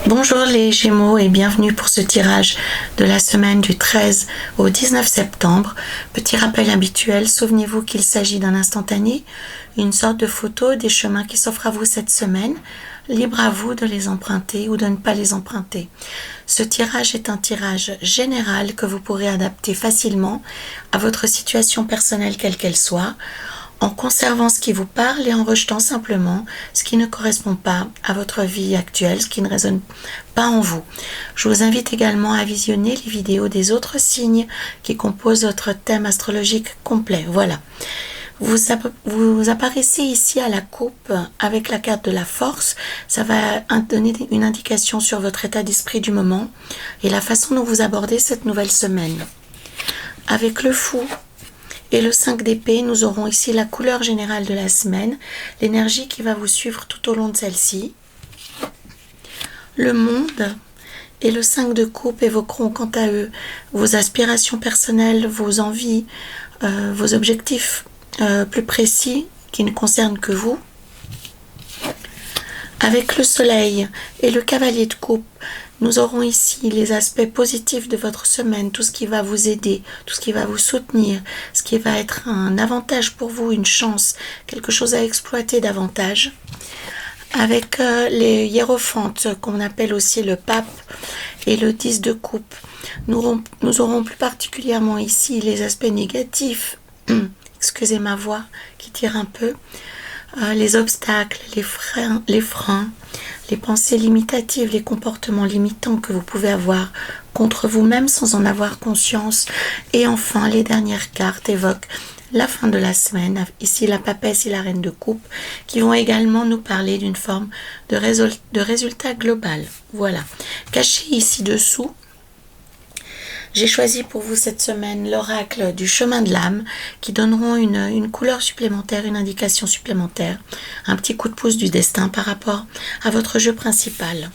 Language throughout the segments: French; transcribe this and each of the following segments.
Bonjour les Gémeaux et bienvenue pour ce tirage de la semaine du 13 au 19 septembre. Petit rappel habituel, souvenez-vous qu'il s'agit d'un instantané, une sorte de photo des chemins qui s'offrent à vous cette semaine. Libre à vous de les emprunter ou de ne pas les emprunter. Ce tirage est un tirage général que vous pourrez adapter facilement à votre situation personnelle quelle qu'elle soit, en conservant ce qui vous parle et en rejetant simplement ce qui ne correspond pas à votre vie actuelle, ce qui ne résonne pas en vous. Je vous invite également à visionner les vidéos des autres signes qui composent votre thème astrologique complet. Voilà. Vous apparaissez ici à la coupe avec la carte de la force. Ça va donner une indication sur votre état d'esprit du moment et la façon dont vous abordez cette nouvelle semaine. Avec le fou et le 5 d'épée, nous aurons ici la couleur générale de la semaine, l'énergie qui va vous suivre tout au long de celle-ci. Le monde et le 5 de coupe évoqueront quant à eux vos aspirations personnelles, vos envies, vos objectifs plus précis qui ne concernent que vous. Avec le soleil et le cavalier de coupe, nous aurons ici les aspects positifs de votre semaine, tout ce qui va vous aider, tout ce qui va vous soutenir, ce qui va être un avantage pour vous, une chance, quelque chose à exploiter davantage. Avec les hiérophantes, qu'on appelle aussi le pape, et le 10 de coupe, nous aurons plus particulièrement ici les aspects négatifs, excusez ma voix qui tire un peu, les obstacles, les freins, les pensées limitatives, les comportements limitants que vous pouvez avoir contre vous-même sans en avoir conscience. Et enfin, les dernières cartes évoquent la fin de la semaine, ici la papesse et la reine de coupe, qui vont également nous parler d'une forme de résultat global. Voilà. Caché ici dessous, j'ai choisi pour vous cette semaine l'oracle du chemin de l'âme qui donneront une couleur supplémentaire, une indication supplémentaire, un petit coup de pouce du destin par rapport à votre jeu principal.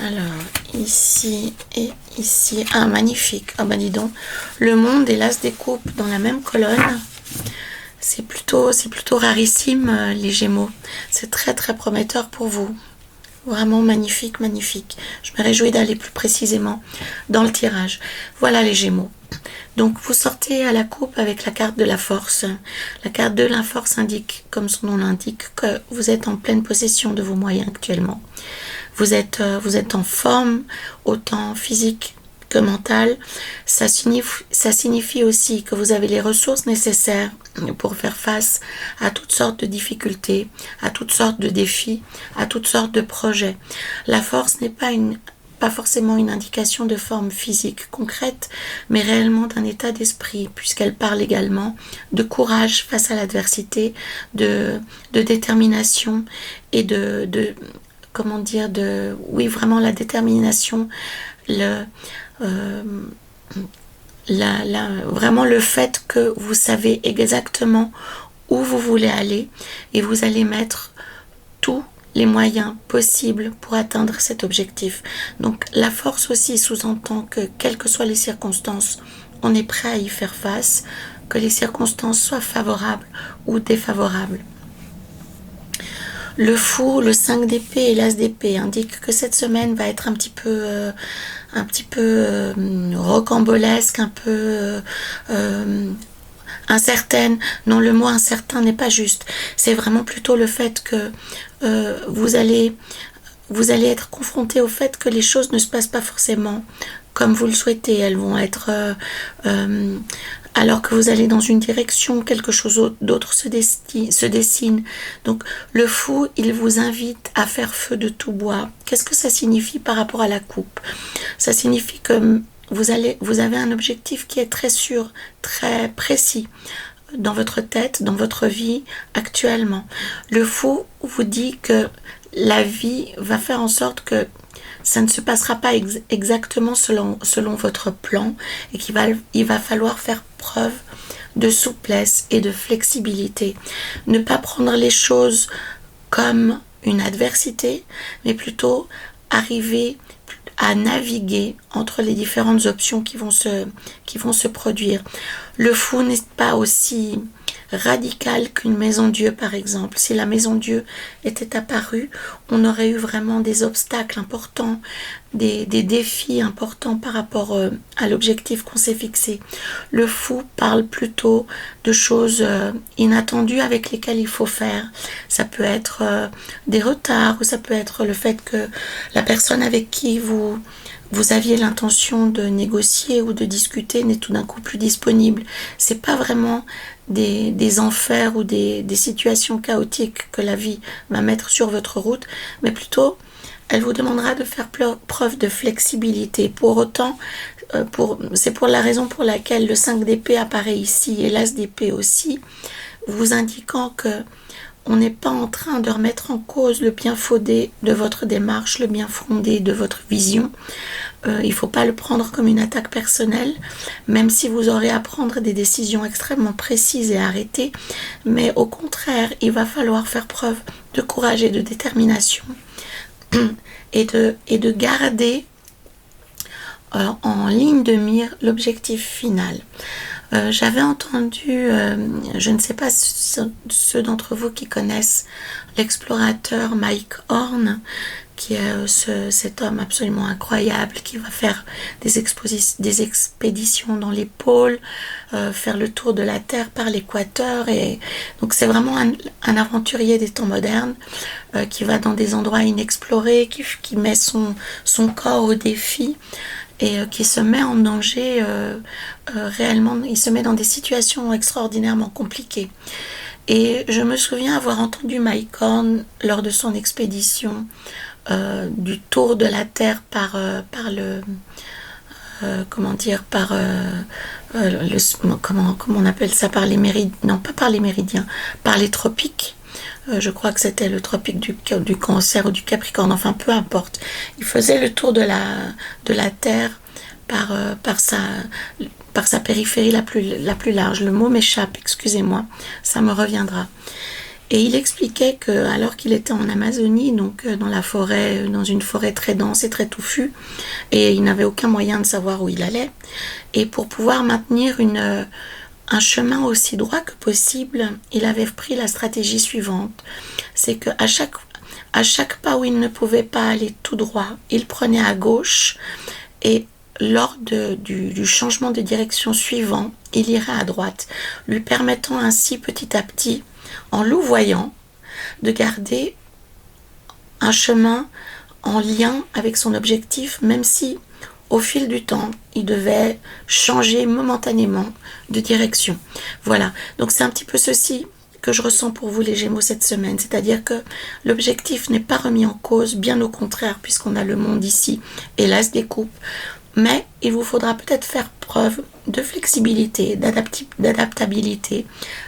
Alors, ici et ici, magnifique, ben dis donc, le monde et l'as des coupes dans la même colonne, c'est plutôt rarissime les Gémeaux, c'est très très prometteur pour vous. Vraiment magnifique, magnifique. Je me réjouis d'aller plus précisément dans le tirage. Voilà les Gémeaux. Donc vous sortez à la coupe avec la carte de la force. La carte de la force indique, comme son nom l'indique, que vous êtes en pleine possession de vos moyens actuellement. Vous êtes en forme, autant physique que mentale. Ça signifie aussi que vous avez les ressources nécessaires pour faire face à toutes sortes de difficultés, à toutes sortes de défis, à toutes sortes de projets. La force n'est pas forcément une indication de forme physique concrète, mais réellement d'un état d'esprit, puisqu'elle parle également de courage face à l'adversité, de détermination et oui, vraiment la détermination, vraiment le fait que vous savez exactement où vous voulez aller et vous allez mettre tous les moyens possibles pour atteindre cet objectif. Donc la force aussi sous-entend que quelles que soient les circonstances, on est prêt à y faire face, que les circonstances soient favorables ou défavorables. Le fou, le 5 d'épée et l'as d'épée indiquent que cette semaine va être un petit peu rocambolesque, un peu incertaine. Non, le mot incertain n'est pas juste. C'est vraiment plutôt le fait que vous allez être confronté au fait que les choses ne se passent pas forcément comme vous le souhaitez. Elles vont être alors que vous allez dans une direction, quelque chose d'autre se dessine. Donc le fou, il vous invite à faire feu de tout bois. Qu'est-ce que ça signifie par rapport à la coupe? Ça signifie que vous avez un objectif qui est très sûr, très précis dans votre tête, dans votre vie actuellement. Le fou vous dit que la vie va faire en sorte que ça ne se passera pas exactement selon votre plan et il va falloir faire preuve de souplesse et de flexibilité. Ne pas prendre les choses comme une adversité, mais plutôt arriver à naviguer entre les différentes options qui vont se produire. Le fou n'est pas aussi radical qu'une maison Dieu, par exemple. Si la maison Dieu était apparue, on aurait eu vraiment des obstacles importants, des défis importants par rapport à l'objectif qu'on s'est fixé. Le fou parle plutôt de choses inattendues avec lesquelles il faut faire. Ça peut être des retards, ou ça peut être le fait que la personne avec qui vous aviez l'intention de négocier ou de discuter n'est tout d'un coup plus disponible. C'est pas vraiment des enfers ou des situations chaotiques que la vie va mettre sur votre route, mais plutôt elle vous demandera de faire preuve de flexibilité. Pour autant, c'est pour la raison pour laquelle le 5 d'épée apparaît ici et l'as d'épée aussi, vous indiquant que on n'est pas en train de remettre en cause le bien fondé de votre démarche, le bien fondé de votre vision. Il ne faut pas le prendre comme une attaque personnelle, même si vous aurez à prendre des décisions extrêmement précises et arrêtées. Mais au contraire, il va falloir faire preuve de courage et de détermination et de garder en ligne de mire l'objectif final. J'avais entendu, je ne sais pas ceux d'entre vous qui connaissent l'explorateur Mike Horn, qui est cet homme absolument incroyable qui va faire des expéditions dans les pôles, faire le tour de la Terre par l'équateur. Et donc c'est vraiment un aventurier des temps modernes qui va dans des endroits inexplorés, qui met son corps au défi et qui se met en danger réellement. Il se met dans des situations extraordinairement compliquées. Et je me souviens avoir entendu Mike Horn lors de son expédition du tour de la Terre par le comment on appelle ça, par les méridiens, non pas par les méridiens, par les tropiques. Je crois que c'était le tropique du Cancer ou du Capricorne, enfin peu importe. Il faisait le tour de la Terre par sa périphérie la plus large. Le mot m'échappe, excusez-moi, ça me reviendra. Et il expliquait que, alors qu'il était en Amazonie, donc dans la forêt, dans une forêt très dense et très touffue, et il n'avait aucun moyen de savoir où il allait, et pour pouvoir maintenir un chemin aussi droit que possible, il avait pris la stratégie suivante. C'est qu'à chaque pas où il ne pouvait pas aller tout droit, il prenait à gauche, et lors du changement de direction suivant, il irait à droite, lui permettant ainsi petit à petit, en louvoyant, de garder un chemin en lien avec son objectif, même si au fil du temps, il devait changer momentanément de direction. Voilà, donc c'est un petit peu ceci que je ressens pour vous les Gémeaux cette semaine, c'est-à-dire que l'objectif n'est pas remis en cause, bien au contraire, puisqu'on a le monde ici et l'as des coupes, mais il vous faudra peut-être faire preuve de flexibilité, d'adaptabilité,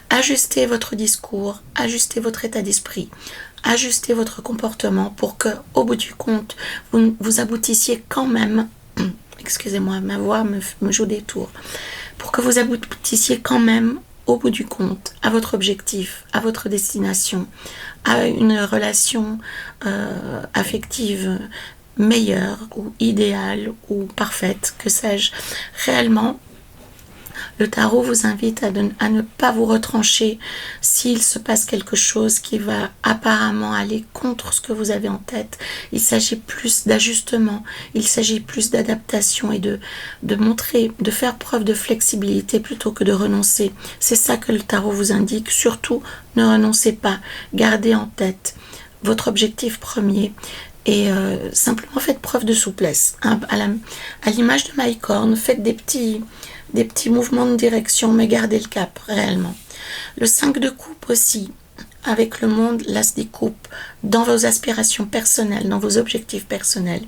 ajuster votre discours, ajuster votre état d'esprit, ajuster votre comportement pour que, au bout du compte, vous aboutissiez quand même, excusez-moi, ma voix me joue des tours, pour que vous aboutissiez quand même, au bout du compte, à votre objectif, à votre destination, à une relation affective meilleure ou idéale ou parfaite, que sais-je. Réellement, le tarot vous invite à ne pas vous retrancher s'il se passe quelque chose qui va apparemment aller contre ce que vous avez en tête. Il s'agit plus d'ajustement, il s'agit plus d'adaptation et de faire preuve de flexibilité plutôt que de renoncer. C'est ça que le tarot vous indique. Surtout, ne renoncez pas. Gardez en tête votre objectif premier. Et simplement faites preuve de souplesse. À l'image de Mike Horn, faites des petits mouvements de direction, mais gardez le cap réellement. Le 5 de coupe aussi, avec le monde, l'as des coupes, dans vos aspirations personnelles, dans vos objectifs personnels.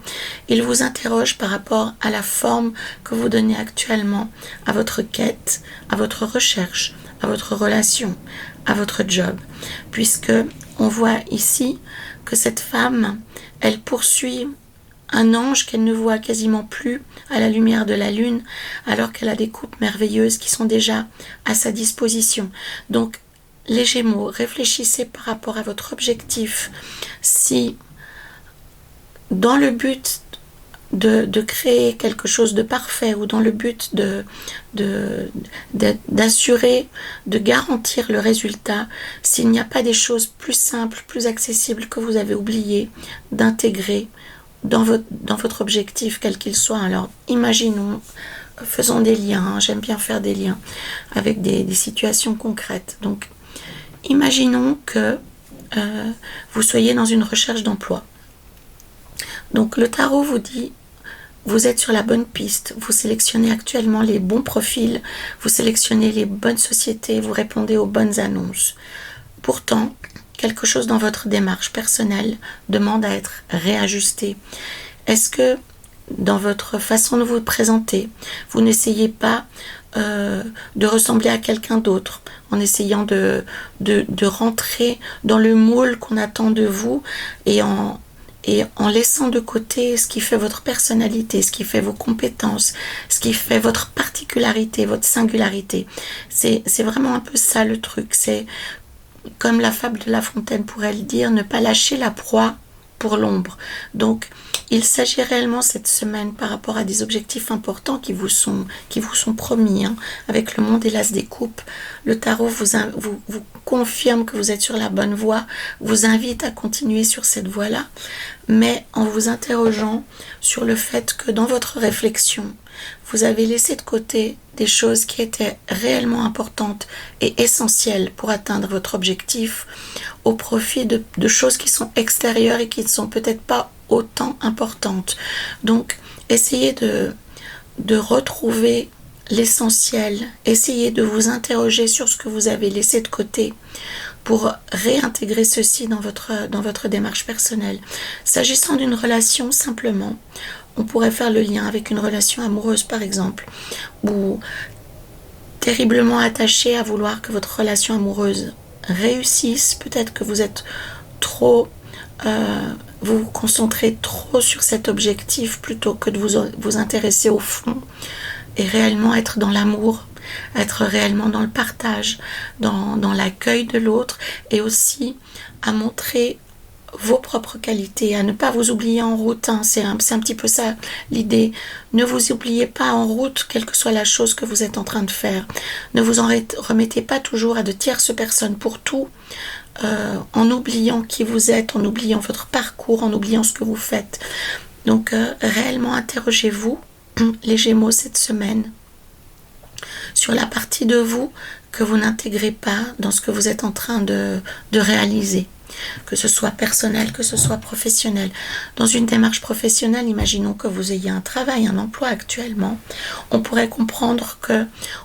Il vous interroge par rapport à la forme que vous donnez actuellement à votre quête, à votre recherche, à votre relation, à votre job. Puisque on voit ici que cette femme, elle poursuit un ange qu'elle ne voit quasiment plus à la lumière de la lune, alors qu'elle a des coupes merveilleuses qui sont déjà à sa disposition. Donc, les Gémeaux, réfléchissez par rapport à votre objectif. Si, dans le but de créer quelque chose de parfait ou dans le but d'assurer, de garantir le résultat, s'il n'y a pas des choses plus simples, plus accessibles que vous avez oublié d'intégrer dans votre objectif, quel qu'il soit. Alors, imaginons, faisons des liens, j'aime bien faire des liens avec des situations concrètes. Donc, imaginons que vous soyez dans une recherche d'emploi. Donc, le tarot vous dit, vous êtes sur la bonne piste, vous sélectionnez actuellement les bons profils, vous sélectionnez les bonnes sociétés, vous répondez aux bonnes annonces. Pourtant, quelque chose dans votre démarche personnelle demande à être réajusté. Est-ce que dans votre façon de vous présenter, vous n'essayez pas de ressembler à quelqu'un d'autre en essayant de rentrer dans le moule qu'on attend de vous et en laissant de côté ce qui fait votre personnalité, ce qui fait vos compétences, ce qui fait votre particularité, votre singularité. C'est vraiment un peu ça le truc. C'est comme la fable de La Fontaine pourrait le dire, ne pas lâcher la proie pour l'ombre. Donc, il s'agit réellement cette semaine par rapport à des objectifs importants qui vous sont promis, avec le monde et l'as des coupes. Le tarot vous confirme que vous êtes sur la bonne voie, vous invite à continuer sur cette voie-là, mais en vous interrogeant sur le fait que dans votre réflexion, vous avez laissé de côté des choses qui étaient réellement importantes et essentielles pour atteindre votre objectif au profit de choses qui sont extérieures et qui ne sont peut-être pas autant importantes. Donc, essayez de retrouver l'essentiel, essayez de vous interroger sur ce que vous avez laissé de côté pour réintégrer ceci dans votre démarche personnelle. S'agissant d'une relation, simplement, on pourrait faire le lien avec une relation amoureuse, par exemple, ou terriblement attaché à vouloir que votre relation amoureuse réussisse. Peut-être que vous êtes trop... vous vous concentrez trop sur cet objectif plutôt que de vous intéresser au fond et réellement être dans l'amour, être réellement dans le partage, dans l'accueil de l'autre et aussi à montrer vos propres qualités, à ne pas vous oublier en route. C'est un petit peu ça l'idée. Ne vous oubliez pas en route, quelle que soit la chose que vous êtes en train de faire. Ne vous en remettez pas toujours à de tierces personnes pour tout, en oubliant qui vous êtes, en oubliant votre parcours, en oubliant ce que vous faites. Donc réellement interrogez-vous, les Gémeaux, cette semaine, sur la partie de vous que vous n'intégrez pas dans ce que vous êtes en train de réaliser. Que ce soit personnel, que ce soit professionnel. Dans une démarche professionnelle, imaginons que vous ayez un travail, un emploi actuellement, on pourrait comprendre que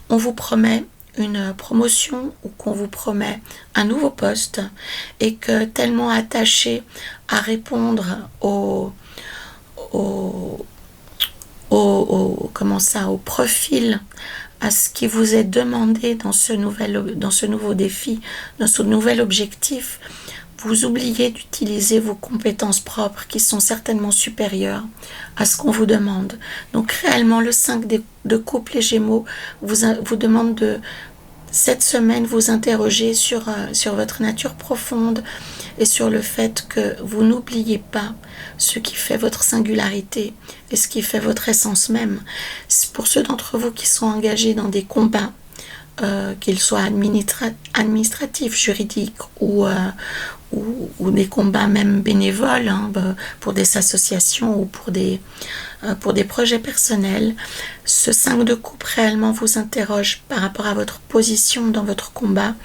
on vous promet une promotion ou qu'on vous promet un nouveau poste et que tellement attaché à répondre au profil, à ce qui vous est demandé dans ce nouveau défi, dans ce nouvel objectif, vous oubliez d'utiliser vos compétences propres qui sont certainement supérieures à ce qu'on vous demande. Donc réellement, le 5 de coupe, les Gémeaux, vous demande de, cette semaine, vous interroger sur votre nature profonde et sur le fait que vous n'oubliez pas ce qui fait votre singularité et ce qui fait votre essence même. Pour ceux d'entre vous qui sont engagés dans des combats, qu'ils soient administratifs, juridiques ou des combats même bénévoles, pour des associations ou pour des projets personnels, ce 5 de coupe réellement vous interroge par rapport à votre position dans votre combat.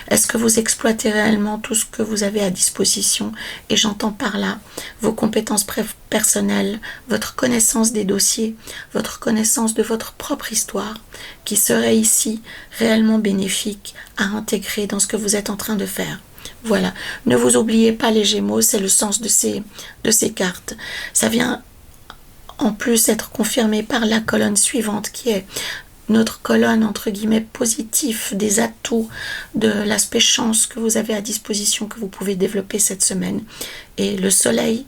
Est-ce que vous exploitez réellement tout ce que vous avez à disposition? Et j'entends par là vos compétences personnelles, votre connaissance des dossiers, votre connaissance de votre propre histoire, qui serait ici réellement bénéfique à intégrer dans ce que vous êtes en train de faire. Voilà, ne vous oubliez pas les Gémeaux, c'est le sens de ces cartes. Ça vient en plus être confirmé par la colonne suivante qui est notre colonne entre guillemets positif des atouts, de l'aspect chance que vous avez à disposition, que vous pouvez développer cette semaine. Et le soleil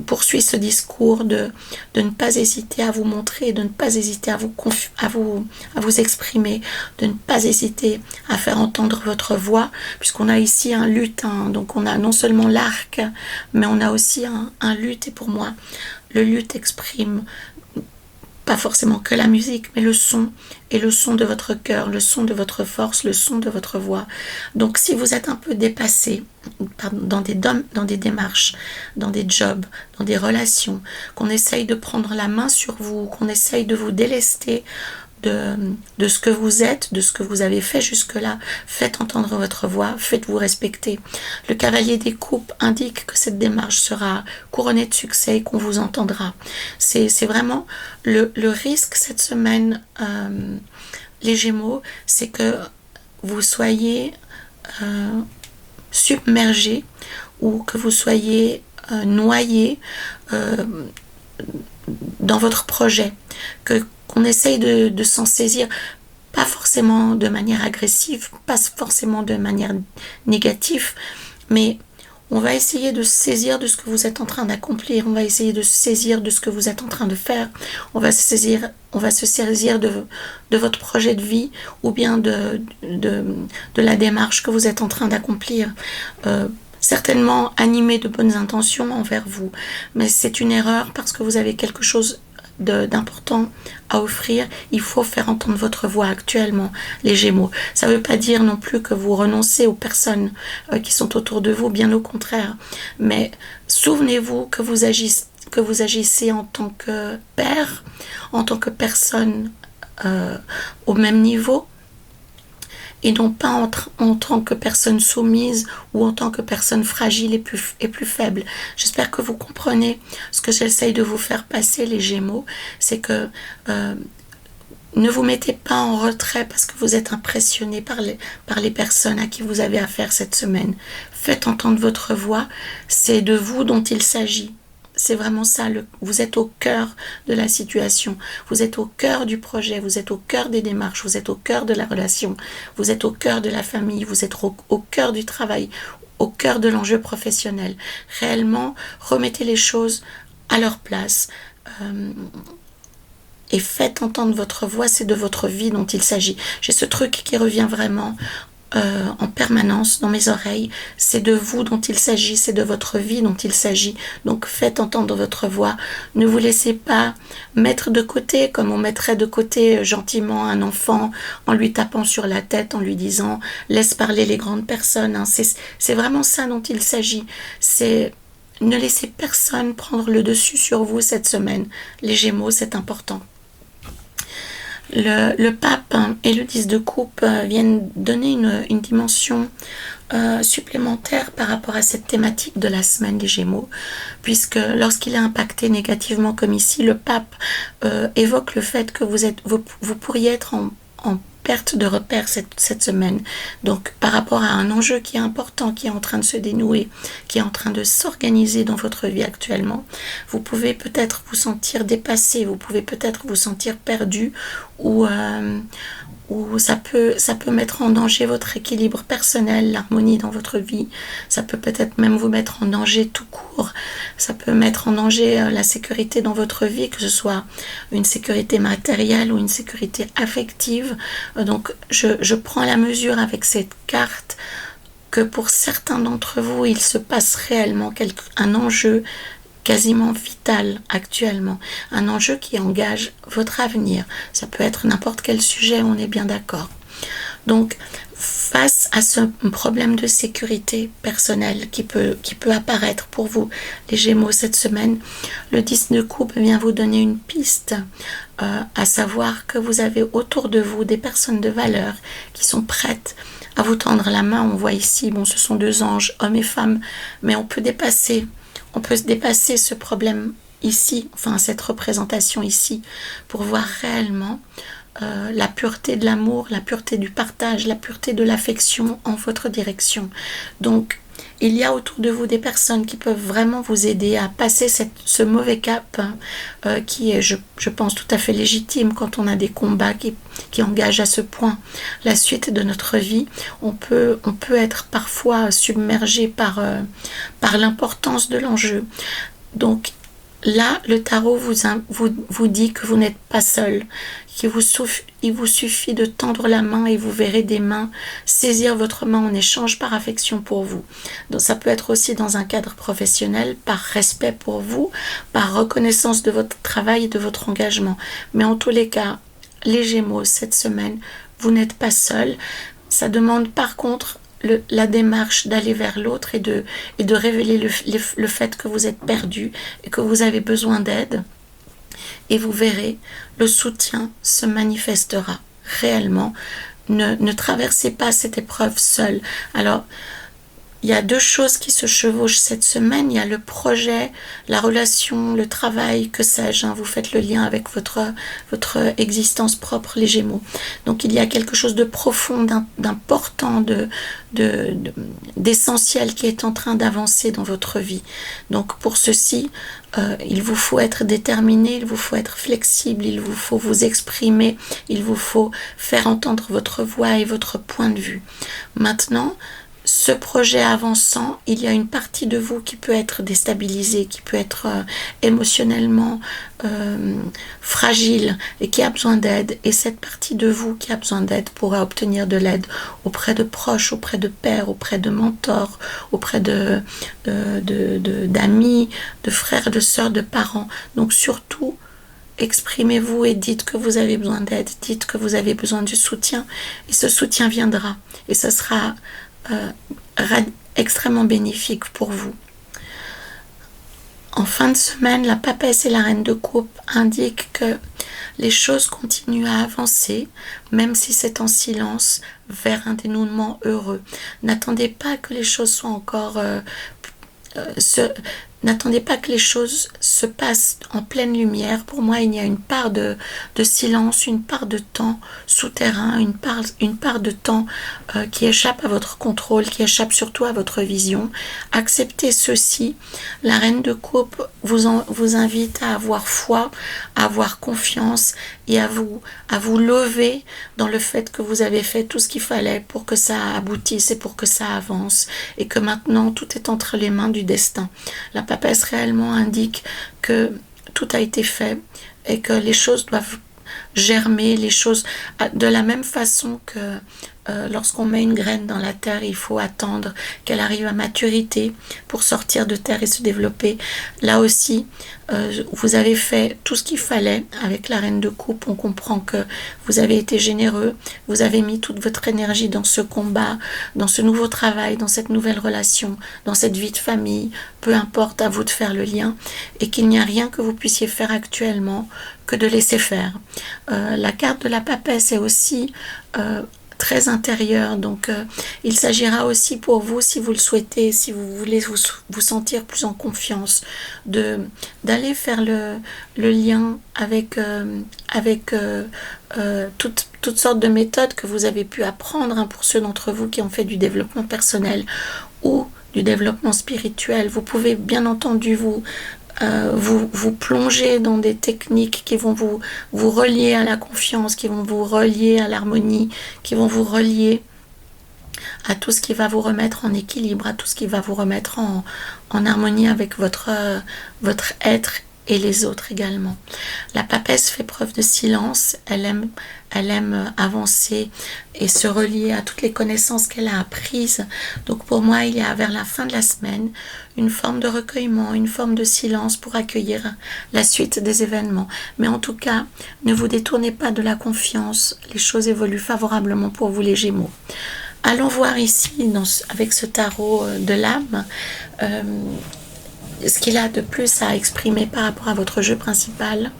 poursuit ce discours de ne pas hésiter à vous montrer, de ne pas hésiter à vous exprimer, de ne pas hésiter à faire entendre votre voix, puisqu'on a ici un luth, hein, donc on a non seulement l'arc, mais on a aussi un luth, et pour moi, le luth exprime pas forcément que la musique, mais le son, et le son de votre cœur, le son de votre force, le son de votre voix. Donc si vous êtes un peu dépassé dans des démarches, dans des jobs, dans des relations, qu'on essaye de prendre la main sur vous, qu'on essaye de vous délester de ce que vous êtes, de ce que vous avez fait jusque-là, faites entendre votre voix, faites-vous respecter. Le cavalier des coupes indique que cette démarche sera couronnée de succès et qu'on vous entendra. C'est vraiment le risque cette semaine, les Gémeaux, c'est que vous soyez submergés ou que vous soyez noyés dans votre projet, qu'on essaye de s'en saisir, pas forcément de manière agressive, pas forcément de manière négative, mais on va essayer de se saisir de ce que vous êtes en train d'accomplir, on va essayer de se saisir de ce que vous êtes en train de faire, on va se saisir de votre projet de vie ou bien de la démarche que vous êtes en train d'accomplir. Certainement animé de bonnes intentions envers vous, mais c'est une erreur parce que vous avez quelque chose d'important à offrir. Il faut faire entendre votre voix actuellement, les Gémeaux. Ça ne veut pas dire non plus que vous renoncez aux personnes qui sont autour de vous, bien au contraire, mais souvenez-vous que vous agissez en tant que père, en tant que personne au même niveau, et non pas en tant que personne soumise ou en tant que personne fragile et plus faible. J'espère que vous comprenez ce que j'essaye de vous faire passer, les Gémeaux. C'est que ne vous mettez pas en retrait parce que vous êtes impressionné par les personnes à qui vous avez affaire cette semaine. Faites entendre votre voix, c'est de vous dont il s'agit. C'est vraiment ça, vous êtes au cœur de la situation, vous êtes au cœur du projet, vous êtes au cœur des démarches, vous êtes au cœur de la relation, vous êtes au cœur de la famille, vous êtes au cœur du travail, au cœur de l'enjeu professionnel. Réellement, remettez les choses à leur place et faites entendre votre voix, c'est de votre vie dont il s'agit. J'ai ce truc qui revient vraiment en permanence dans mes oreilles, c'est de vous dont il s'agit, c'est de votre vie dont il s'agit. Donc faites entendre votre voix, ne vous laissez pas mettre de côté comme on mettrait de côté gentiment un enfant en lui tapant sur la tête, en lui disant laisse parler les grandes personnes, hein. C'est vraiment ça dont il s'agit, c'est ne laissez personne prendre le dessus sur vous cette semaine, les Gémeaux, c'est important. Le pape et le 10 de coupe viennent donner une dimension supplémentaire par rapport à cette thématique de la semaine des Gémeaux, puisque lorsqu'il est impacté négativement comme ici, le pape évoque le fait que vous pourriez être en perte de repère cette semaine. Donc par rapport à un enjeu qui est important, qui est en train de se dénouer, qui est en train de s'organiser dans votre vie actuellement, vous pouvez peut-être vous sentir dépassé, vous pouvez peut-être vous sentir perdu ou ça peut mettre en danger votre équilibre personnel, l'harmonie dans votre vie, ça peut peut-être même vous mettre en danger tout court, ça peut mettre en danger la sécurité dans votre vie, que ce soit une sécurité matérielle ou une sécurité affective. Donc je prends la mesure avec cette carte que pour certains d'entre vous, il se passe réellement un enjeu quasiment vital actuellement, un enjeu qui engage votre avenir. Ça peut être n'importe quel sujet, on est bien d'accord. Donc, face à ce problème de sécurité personnelle qui peut apparaître pour vous, les Gémeaux, cette semaine, le 10 de coupe vient vous donner une piste, à savoir que vous avez autour de vous des personnes de valeur qui sont prêtes à vous tendre la main. On voit ici, ce sont deux anges, hommes et femmes, mais on peut se dépasser ce problème ici, cette représentation ici, pour voir réellement la pureté de l'amour, la pureté du partage, la pureté de l'affection en votre direction. Donc, il y a autour de vous des personnes qui peuvent vraiment vous aider à passer ce mauvais cap qui est, je pense, tout à fait légitime quand on a des combats qui engagent à ce point la suite de notre vie. On peut être parfois submergé par l'importance de l'enjeu. Donc là, le tarot vous dit que vous n'êtes pas seul, il vous suffit de tendre la main et vous verrez des mains saisir votre main en échange par affection pour vous. Donc ça peut être aussi dans un cadre professionnel, par respect pour vous, par reconnaissance de votre travail et de votre engagement. Mais en tous les cas, les Gémeaux, cette semaine, vous n'êtes pas seul. Ça demande par contre la démarche d'aller vers l'autre et de révéler le fait que vous êtes perdu et que vous avez besoin d'aide. Et vous verrez, le soutien se manifestera réellement. Ne traversez pas cette épreuve seul. Alors, il y a deux choses qui se chevauchent cette semaine. Il y a le projet, la relation, le travail, que sais-je. Vous faites le lien avec votre existence propre, les Gémeaux. Donc il y a quelque chose de profond, d'important, d'essentiel qui est en train d'avancer dans votre vie. Donc pour ceci, il vous faut être déterminé, il vous faut être flexible, il vous faut vous exprimer, il vous faut faire entendre votre voix et votre point de vue. Maintenant, ce projet avançant, il y a une partie de vous qui peut être déstabilisée, qui peut être émotionnellement fragile et qui a besoin d'aide. Et cette partie de vous qui a besoin d'aide pourra obtenir de l'aide auprès de proches, auprès de pères, auprès de mentors, auprès d'amis, de frères, de sœurs, de parents. Donc surtout, exprimez-vous et dites que vous avez besoin d'aide, dites que vous avez besoin du soutien. Et ce soutien viendra. Et ce sera extrêmement bénéfique pour vous. En fin de semaine, la papesse et la reine de coupe indiquent que les choses continuent à avancer, même si c'est en silence, vers un dénouement heureux. N'attendez pas que les choses soient encore n'attendez pas que les choses se passent en pleine lumière. Pour moi, il y a une part de silence, une part de temps souterrain, une part de temps qui échappe à votre contrôle, qui échappe surtout à votre vision. Acceptez ceci. La reine de coupe vous invite à avoir foi, à avoir confiance et à vous lever dans le fait que vous avez fait tout ce qu'il fallait pour que ça aboutisse et pour que ça avance et que maintenant tout est entre les mains du destin. La papesse réellement indique que tout a été fait et que les choses doivent germer, les choses de la même façon que lorsqu'on met une graine dans la terre, il faut attendre qu'elle arrive à maturité pour sortir de terre et se développer. Là aussi, vous avez fait tout ce qu'il fallait avec la reine de coupe. On comprend que vous avez été généreux, vous avez mis toute votre énergie dans ce combat, dans ce nouveau travail, dans cette nouvelle relation, dans cette vie de famille, peu importe, à vous de faire le lien, et qu'il n'y a rien que vous puissiez faire actuellement que de laisser faire. La carte de la papesse est aussi très intérieure, donc il s'agira aussi pour vous, si vous le souhaitez, si vous voulez vous sentir plus en confiance, d'aller faire le lien avec toutes sortes de méthodes que vous avez pu apprendre, pour ceux d'entre vous qui ont fait du développement personnel ou du développement spirituel. Vous pouvez bien entendu vous plonger dans des techniques qui vont vous relier à la confiance, qui vont vous relier à l'harmonie, qui vont vous relier à tout ce qui va vous remettre en équilibre, à tout ce qui va vous remettre en harmonie avec votre être et les autres également. La papesse fait preuve de silence, elle aime avancer et se relier à toutes les connaissances qu'elle a apprises. Donc pour moi, il y a vers la fin de la semaine une forme de recueillement, une forme de silence pour accueillir la suite des événements. Mais en tout cas, ne vous détournez pas de la confiance, les choses évoluent favorablement pour vous les Gémeaux. Allons voir ici, avec ce tarot de l'âme, ce qu'il a de plus à exprimer par rapport à votre jeu principal.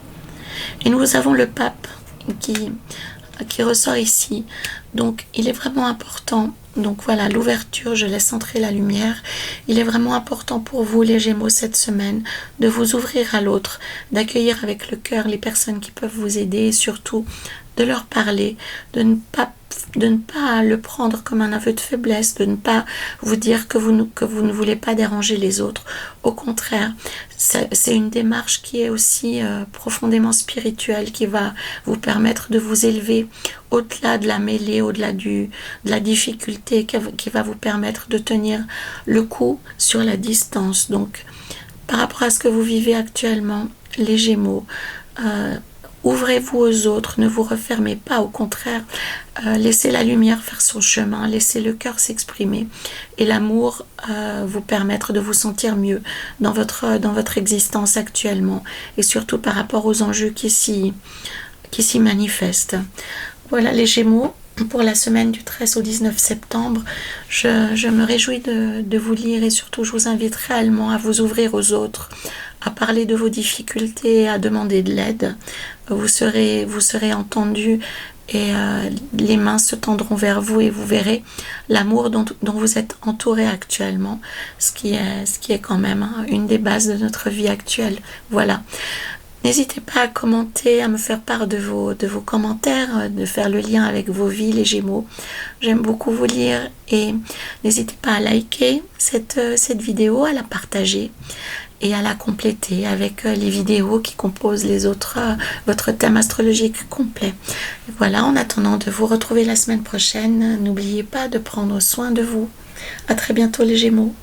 Et nous avons le pape qui ressort ici. Donc il est vraiment important, donc voilà l'ouverture, je laisse entrer la lumière. Il est vraiment important pour vous les Gémeaux cette semaine de vous ouvrir à l'autre, d'accueillir avec le cœur les personnes qui peuvent vous aider et surtout de leur parler, de ne pas le prendre comme un aveu de faiblesse, de ne pas vous dire que vous ne voulez pas déranger les autres. Au contraire, c'est une démarche qui est aussi profondément spirituelle, qui va vous permettre de vous élever au-delà de la mêlée, au-delà de la difficulté, qui va vous permettre de tenir le coup sur la distance. Donc, par rapport à ce que vous vivez actuellement, les Gémeaux, ouvrez-vous aux autres, ne vous refermez pas, au contraire, laissez la lumière faire son chemin, laissez le cœur s'exprimer et l'amour vous permettre de vous sentir mieux dans votre existence actuellement et surtout par rapport aux enjeux qui s'y manifestent. Voilà les Gémeaux. Pour la semaine du 13 au 19 septembre, je me réjouis de vous lire et surtout je vous invite réellement à vous ouvrir aux autres, à parler de vos difficultés, à demander de l'aide. Vous serez entendu et les mains se tendront vers vous et vous verrez l'amour dont vous êtes entouré actuellement, ce qui est quand même une des bases de notre vie actuelle. Voilà. N'hésitez pas à commenter, à me faire part de vos commentaires, de faire le lien avec vos vies, les Gémeaux. J'aime beaucoup vous lire et n'hésitez pas à liker cette vidéo, à la partager et à la compléter avec les vidéos qui composent les autres, votre thème astrologique complet. Et voilà, en attendant de vous retrouver la semaine prochaine, n'oubliez pas de prendre soin de vous. À très bientôt les Gémeaux.